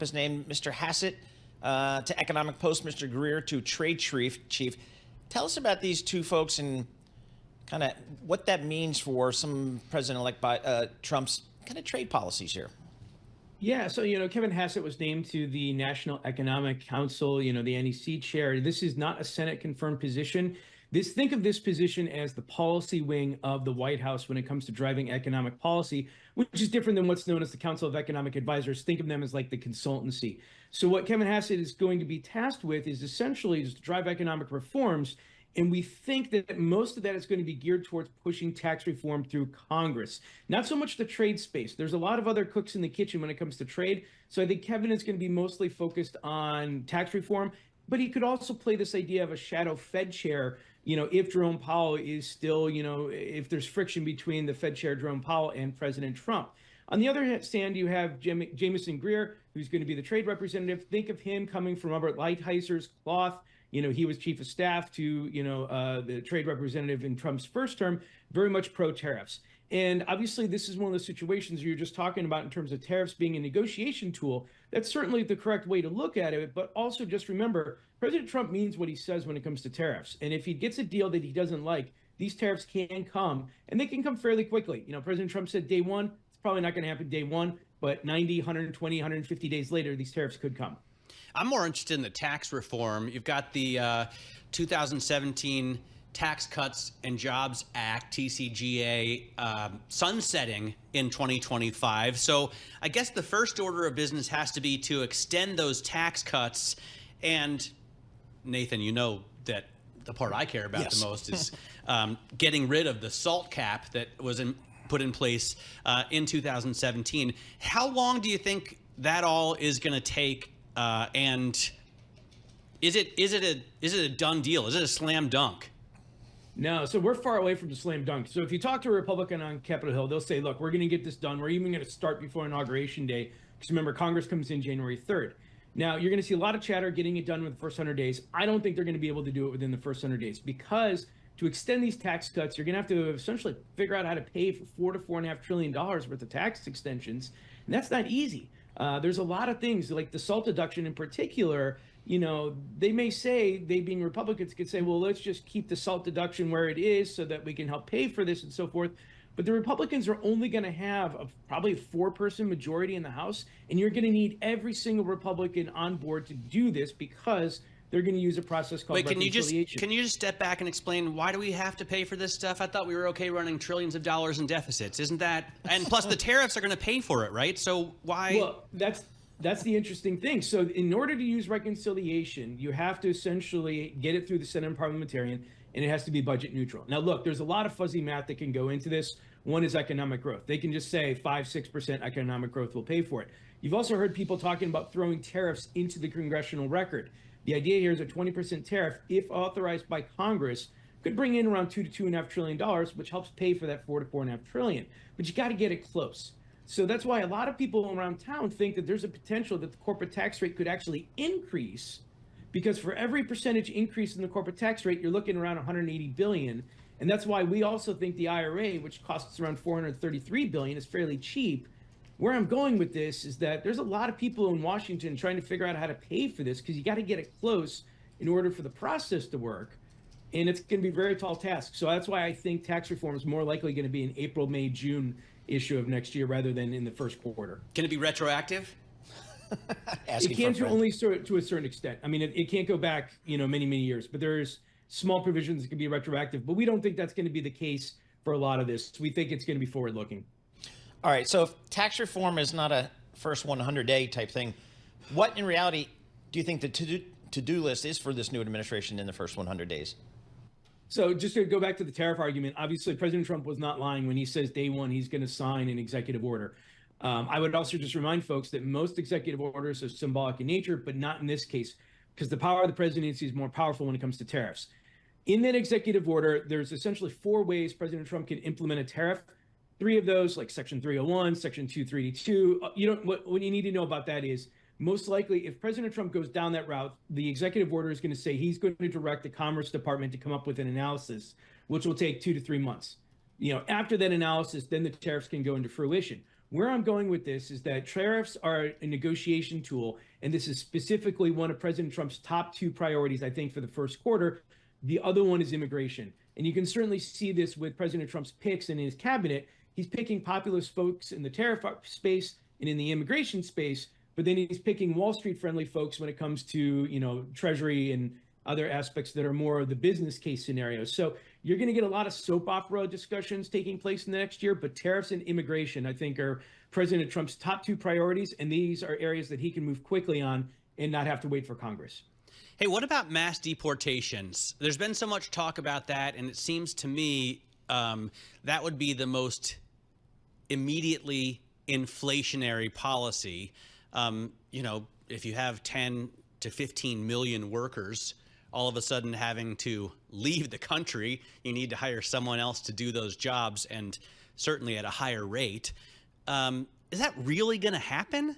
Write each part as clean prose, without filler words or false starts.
has named Mr. Hassett to Economic Post, Mr. Greer to Trade Chief. Tell us about these two folks and kind of what that means for some President-elect Trump's kind of trade policies here. Yeah, so, Kevin Hassett was named to the National Economic Council, the NEC chair. This is not a Senate-confirmed position. Think of this position as the policy wing of the White House when it comes to driving economic policy, which is different than what's known as the Council of Economic Advisors. Think of them as like the consultancy. So what Kevin Hassett is going to be tasked with is essentially just to drive economic reforms. And we think that most of that is going to be geared towards pushing tax reform through Congress. Not so much the trade space. There's a lot of other cooks in the kitchen when it comes to trade. So I think Kevin is going to be mostly focused on tax reform, but he could also play this idea of a shadow Fed chair, if Jerome Powell is still, if there's friction between the Fed chair, Jerome Powell, and President Trump. On the other hand, you have Jamieson Greer, who's going to be the trade representative. Think of him coming from Robert Lighthizer cloth. He was chief of staff to, the trade representative in Trump's first term, very much pro-tariffs. And obviously, this is one of the situations you're just talking about in terms of tariffs being a negotiation tool. That's certainly the correct way to look at it. But also just remember, President Trump means what he says when it comes to tariffs. And if he gets a deal that he doesn't like, these tariffs can come, and they can come fairly quickly. President Trump said day one. It's probably not going to happen day one, but 90, 120, 150 days later, these tariffs could come. I'm more interested in the tax reform. You've got the 2017 Tax Cuts and Jobs Act, TCJA, sunsetting in 2025. So I guess the first order of business has to be to extend those tax cuts. And Nathan, that the part I care about the most is getting rid of the SALT cap that was put in place in 2017. How long do you think that all is going to take? And is it a done deal? Is it a slam dunk? No, so we're far away from the slam dunk. So if you talk to a Republican on Capitol Hill, they'll say, look, we're going to get this done. We're even going to start before Inauguration Day. Because remember, Congress comes in January 3rd. Now, you're going to see a lot of chatter getting it done within the first 100 days. I don't think they're going to be able to do it within the first 100 days because to extend these tax cuts, you're going to have to essentially figure out how to pay for $4 to $4.5 trillion worth of tax extensions. And that's not easy. There's a lot of things like the SALT deduction in particular. They may say, they being Republicans could say, well, let's just keep the SALT deduction where it is so that we can help pay for this and so forth. But the Republicans are only going to have probably a 4-person majority in the House. And you're going to need every single Republican on board to do this because they're going to use a process called reconciliation. Can you just step back and explain why do we have to pay for this stuff? I thought we were okay running trillions of dollars in deficits. Isn't that? And plus the tariffs are going to pay for it, right? So why? Well, that's the interesting thing. So in order to use reconciliation, you have to essentially get it through the Senate and parliamentarian, and it has to be budget neutral. Now, look, there's a lot of fuzzy math that can go into this. One is economic growth. They can just say 5-6% economic growth will pay for it. You've also heard people talking about throwing tariffs into the congressional record. The idea here is a 20% tariff, if authorized by Congress, could bring in around $2 to $2.5 trillion, which helps pay for that $4 to $4.5 trillion. But you got to get it close. So that's why a lot of people around town think that there's a potential that the corporate tax rate could actually increase, because for every percentage increase in the corporate tax rate, you're looking around $180 billion. And that's why we also think the IRA, which costs around $433 billion, is fairly cheap. Where I'm going with this is that there's a lot of people in Washington trying to figure out how to pay for this because you got to get it close in order for the process to work. And it's going to be a very tall task. So that's why I think tax reform is more likely going to be an April, May, June issue of next year rather than in the first quarter. Can it be retroactive? It can only to a certain extent. I mean, it can't go back, many, many years. But there's small provisions that can be retroactive. But we don't think that's going to be the case for a lot of this. We think it's going to be forward-looking. All right, so if tax reform is not a first 100-day type thing, what in reality do you think the to-do list is for this new administration in the first 100 days? So just to go back to the tariff argument, obviously President Trump was not lying when he says day one he's going to sign an executive order. I would also just remind folks that most executive orders are symbolic in nature, but not in this case, because the power of the presidency is more powerful when it comes to tariffs. In that executive order, there's essentially 4 ways President Trump can implement a tariff. 3 of those, like Section 301, Section 232, what you need to know about that is most likely if President Trump goes down that route, the executive order is going to say he's going to direct the Commerce Department to come up with an analysis, which will take 2 to 3 months. After that analysis, then the tariffs can go into fruition. where I'm going with this is that tariffs are a negotiation tool, and this is specifically one of President Trump's top two priorities, I think, for the first quarter. The other one is immigration. And you can certainly see this with President Trump's picks and in his cabinet. He's picking populist folks in the tariff space and in the immigration space, but then he's picking Wall Street friendly folks when it comes to, Treasury and other aspects that are more of the business case scenarios. So you're going to get a lot of soap opera discussions taking place in the next year, but tariffs and immigration, I think, are President Trump's top two priorities, and these are areas that he can move quickly on and not have to wait for Congress. Hey, what about mass deportations? There's been so much talk about that, and it seems to me that would be the most immediately inflationary policy. If you have 10 to 15 million workers all of a sudden having to leave the country, you need to hire someone else to do those jobs, and certainly at a higher rate. Is that really going to happen?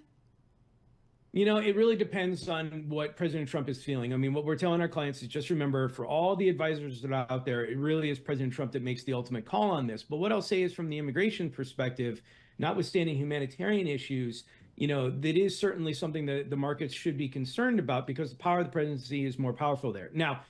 It really depends on what President Trump is feeling. I mean, what we're telling our clients is just remember, for all the advisors that are out there, it really is President Trump that makes the ultimate call on this. But what I'll say is, from the immigration perspective, notwithstanding humanitarian issues, that is certainly something that the markets should be concerned about, because the power of the presidency is more powerful there. Now,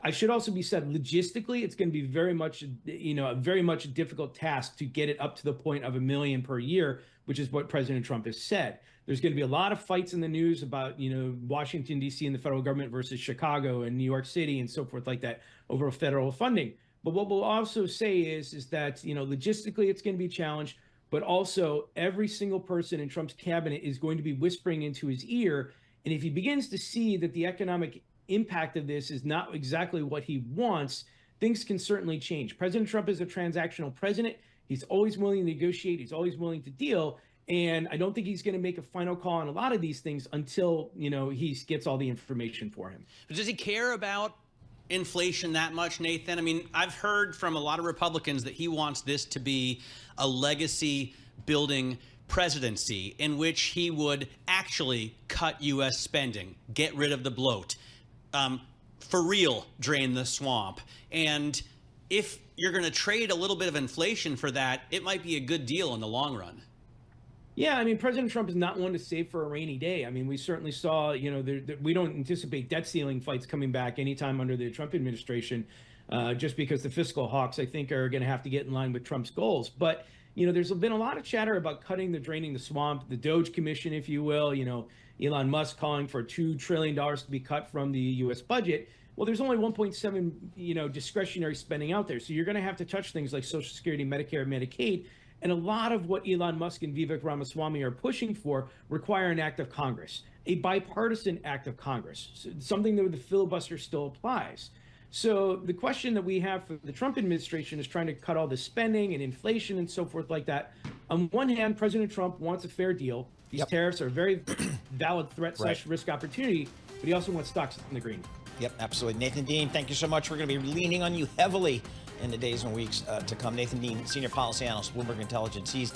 I should also be said, logistically, it's going to be very much a difficult task to get it up to the point of 1 million per year, which is what President Trump has said. There's going to be a lot of fights in the news about, Washington, D.C. and the federal government versus Chicago and New York City and so forth like that over federal funding. But what we'll also say is that, logistically, it's going to be a challenge, but also every single person in Trump's cabinet is going to be whispering into his ear. And if he begins to see that the economic impact of this is not exactly what he wants, things can certainly change. President Trump is a transactional president. He's always willing to negotiate. He's always willing to deal. And I don't think he's going to make a final call on a lot of these things until, he gets all the information for him. But does he care about inflation that much, Nathan? I mean, I've heard from a lot of Republicans that he wants this to be a legacy building presidency in which he would actually cut U.S. spending, get rid of the bloat, for real, drain the swamp. And if you're going to trade a little bit of inflation for that, it might be a good deal in the long run. Yeah, I mean, President Trump is not one to save for a rainy day. I mean, we certainly saw, we don't anticipate debt ceiling fights coming back anytime under the Trump administration, just because the fiscal hawks, I think, are going to have to get in line with Trump's goals. But, there's been a lot of chatter about draining the swamp, the Doge Commission, if you will, Elon Musk calling for $2 trillion to be cut from the U.S. budget. Well, there's only 1.7, discretionary spending out there. So you're going to have to touch things like Social Security, Medicare, Medicaid. And a lot of what Elon Musk and Vivek Ramaswamy are pushing for require an act of Congress, a bipartisan act of Congress, something that the filibuster still applies. So the question that we have for the Trump administration is trying to cut all the spending and inflation and so forth like that. On one hand, President Trump wants a fair deal. These tariffs are a very valid threat / risk opportunity, but he also wants stocks in the green. Yep, absolutely. Nathan Dean, thank you so much. We're going to be leaning on you heavily in the days and weeks to come. Nathan Dean, Senior Policy Analyst, Bloomberg Intelligence. He's